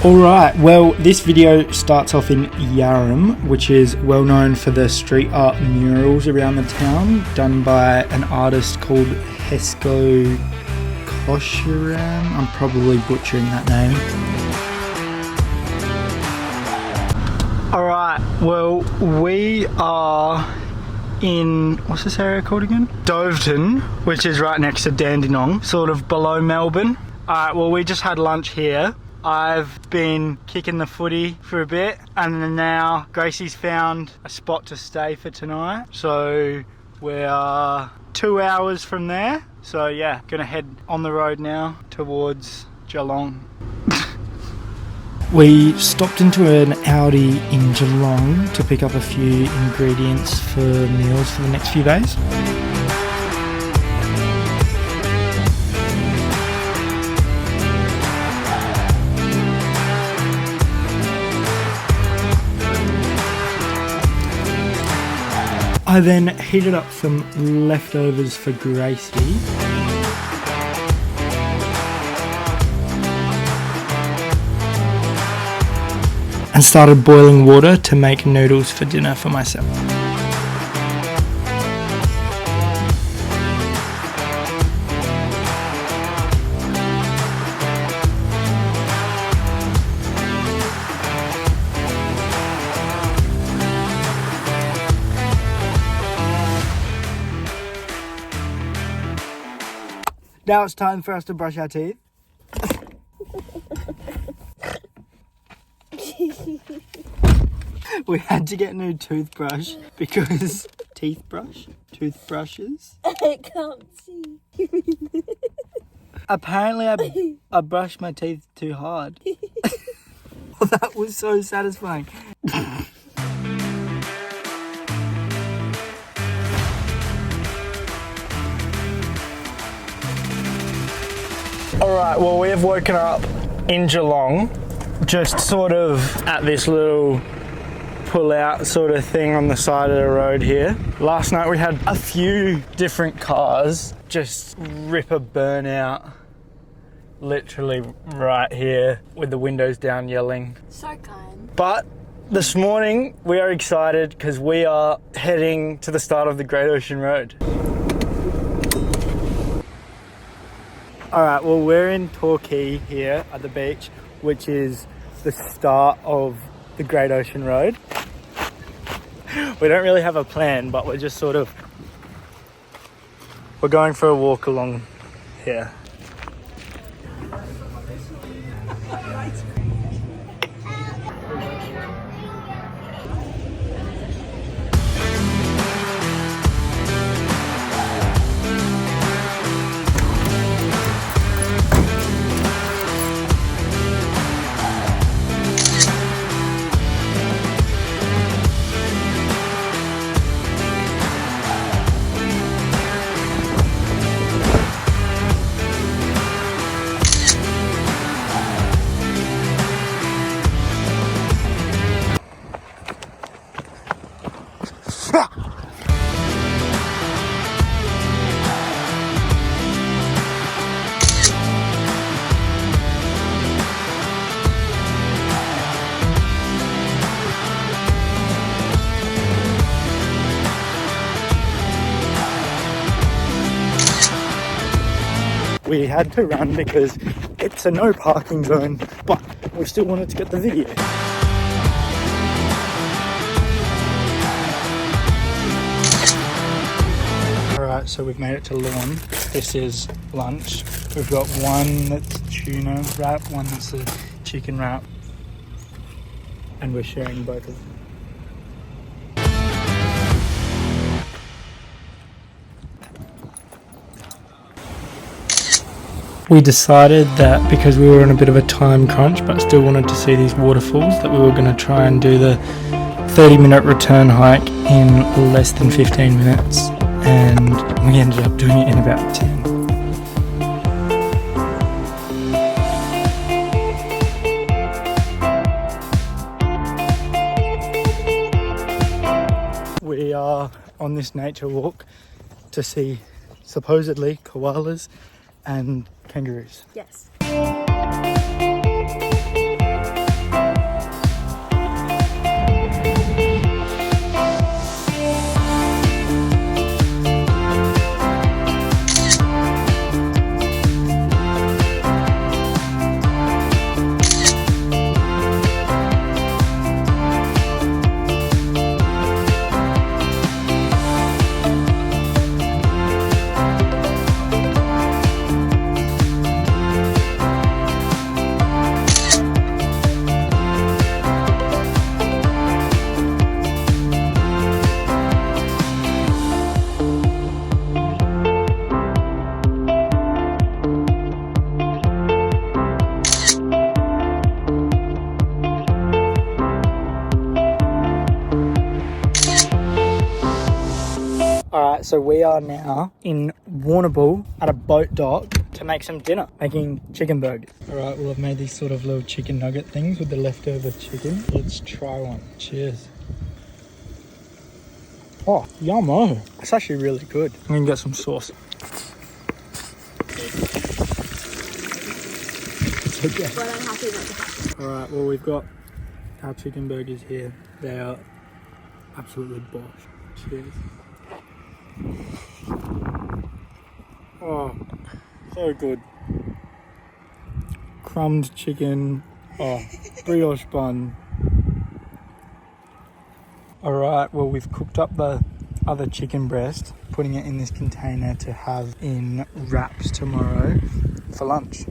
Alright, well this video starts off in Yarram, which is well known for the street art murals around the town, done by an artist called Hesko Koshiram. I'm probably butchering that name. Alright, well we are in, what's this area called again? Doveton, which is right next to Dandenong, sort of below Melbourne. Alright, well we just had lunch here. I've been kicking the footy for a bit, and then now Gracie's found a spot to stay for tonight. So we're 2 hours from there. So yeah, gonna head on the road now towards Geelong. We stopped into an Audi in Geelong to pick up a few ingredients for meals for the next few days. I then heated up some leftovers for Gracie. And started boiling water to make noodles for dinner for myself. Now it's time for us to brush our teeth. We had to get a new toothbrush because toothbrushes. I can't see. Apparently I brushed my teeth too hard. Well, that was so satisfying. Alright, well we have woken up in Geelong, just sort of at this little pull out sort of thing on the side of the road here. Last night we had a few different cars just rip a burnout literally right here with the windows down yelling. So kind. But this morning we are excited because we are heading to the start of the Great Ocean Road. Alright, well we're in Torquay here at the beach, which is the start of the Great Ocean Road. We don't really have a plan, but we're just sort of, we're going for a walk along here. We had to run because it's a no parking zone, but we still wanted to get the video. Alright, so we've made it to Lawn. This is lunch. We've got one that's tuna wrap, one that's a chicken wrap, and we're sharing both of them. We decided that because we were on a bit of a time crunch but still wanted to see these waterfalls, that we were going to try and do the 30-minute return hike in less than 15 minutes, and we ended up doing it in about 10. We are on this nature walk to see supposedly koalas and kangaroos. Yes. Alright, so we are now in Warrnambool at a boat dock to make some dinner, making chicken burgers. Alright, well I've made these sort of little chicken nugget things with the leftover chicken. Let's try one. Cheers. Oh, yummo. It's actually really good. I'm gonna get some sauce. It's okay. But I'm happy not to have. Alright, well we've got our chicken burgers here. They are absolutely bosh. Cheers. Oh, so good. Crumbed chicken. Oh, brioche bun. Alright, well we've cooked up the other chicken breast, putting it in this container to have in wraps tomorrow for lunch.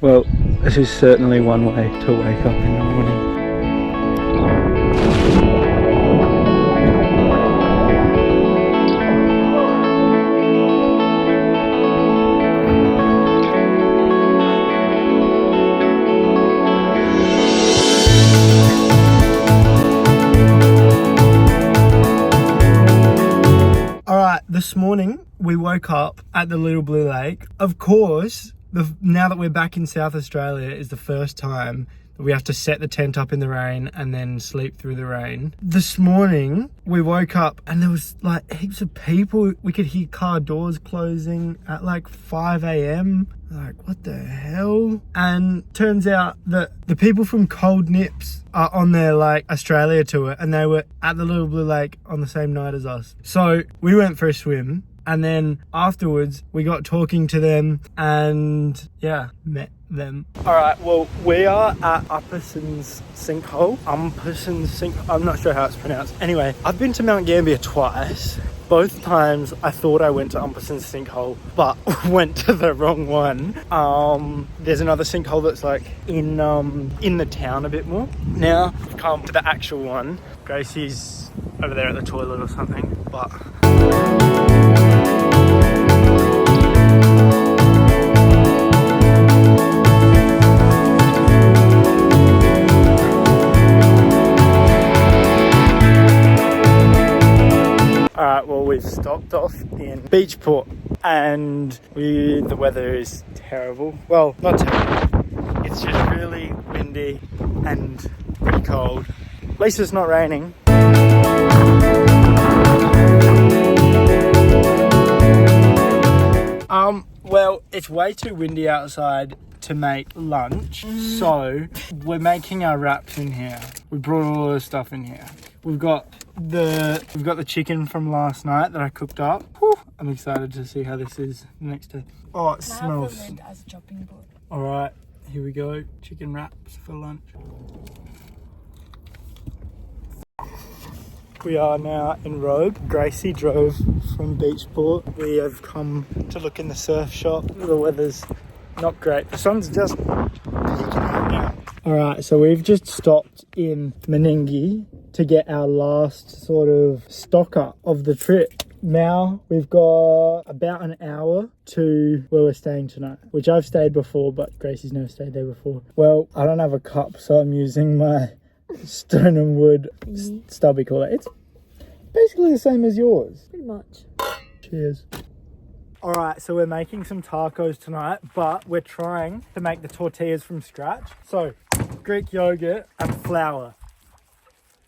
Well, this is certainly one way to wake up in the morning. Alright, this morning we woke up at the Little Blue Lake. Of course, now that we're back in South Australia is the first time that we have to set the tent up in the rain and then sleep through the rain. This morning we woke up and there was like heaps of people. We could hear car doors closing at like 5 a.m. Like, what the hell? And turns out that the people from Cold Nips are on their like Australia tour and they were at the Little Blue Lake on the same night as us. So we went for a swim. And then afterwards, we got talking to them and, yeah, met them. All right, well, we are at Upperson's Sinkhole. I'm not sure how it's pronounced. Anyway, I've been to Mount Gambier twice. Both times I thought I went to Upperson's Sinkhole, but went to the wrong one. There's another sinkhole that's like in the town a bit more. Now, I've come to the actual one. Gracie's over there at the toilet or something, but... Alright, well we've stopped off in Beachport and the weather is terrible. Well, not terrible. It's just really windy and pretty cold. At least it's not raining. Well, it's way too windy outside to make lunch, so we're making our wraps in here. We brought all the stuff in here. We've got the chicken from last night that I cooked up. Whew, I'm excited to see how this is next day. Oh, it smells. I have the lid as a chopping board. All right, here we go. Chicken wraps for lunch. We are now in Robe. Gracie drove from Beachport. We have come to look in the surf shop. The weather's not great. The sun's just peeking out now. Alright, so we've just stopped in Meningie to get our last sort of stock up of the trip. Now we've got about an hour to where we're staying tonight, which I've stayed before, but Gracie's never stayed there before. Well, I don't have a cup, so I'm using my stone and wood stubby cooler. It's basically the same as yours. Pretty much. Cheers. Alright, so we're making some tacos tonight, but we're trying to make the tortillas from scratch. So, Greek yogurt and flour.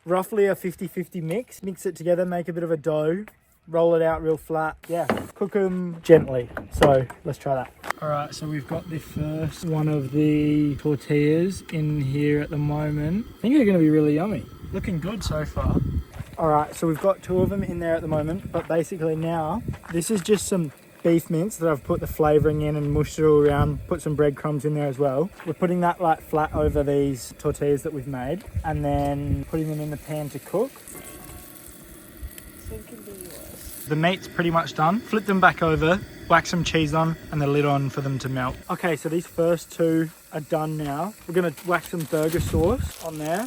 Roughly a 50-50 mix. Mix it together, make a bit of a dough, roll it out real flat. Yeah, cook them gently. So, let's try that. Alright, so we've got the first one of the tortillas in here at the moment. I think they're going to be really yummy. Looking good so far. Alright, so we've got two of them in there at the moment, but basically now, this is just some beef mince that I've put the flavouring in and mushed it all around, put some breadcrumbs in there as well. We're putting that like flat over these tortillas that we've made and then putting them in the pan to cook. So it can be yours. The meat's pretty much done. Flip them back over, whack some cheese on and the lid on for them to melt. Okay, so these first two are done now. We're going to whack some burger sauce on there.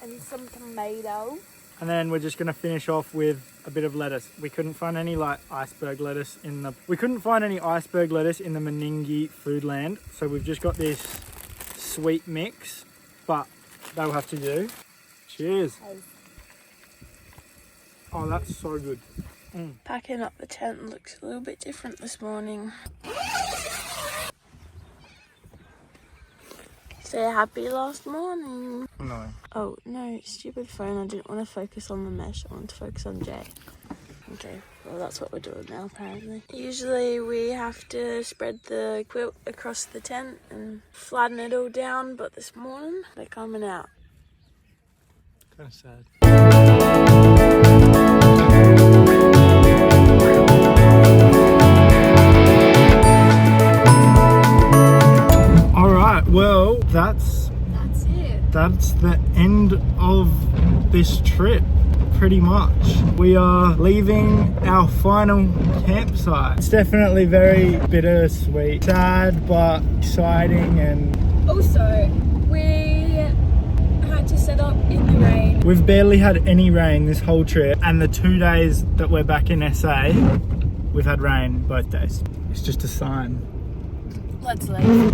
And some tomato. And then we're just gonna finish off with a bit of lettuce. We couldn't find any like iceberg lettuce in the Meningie Foodland. So we've just got this sweet mix, but that'll have to do. Cheers. Oh, that's so good. Packing up the tent looks a little bit different this morning. Say happy last morning. No. Oh no, stupid phone. I didn't want to focus on the mesh. I want to focus on Jay. Okay, well that's what we're doing now apparently. Usually we have to spread the quilt across the tent and flatten it all down, but this morning they're coming out. Kind of sad. All right, well, that's it. that's the end of this trip, pretty much. We are leaving our final campsite. It's definitely very bittersweet, sad but exciting, and Also, we had to set up in the rain. we've barely had any rain this whole trip, and the 2 days that we're back in SA, we've had rain both days. It's just a sign. Let's leave.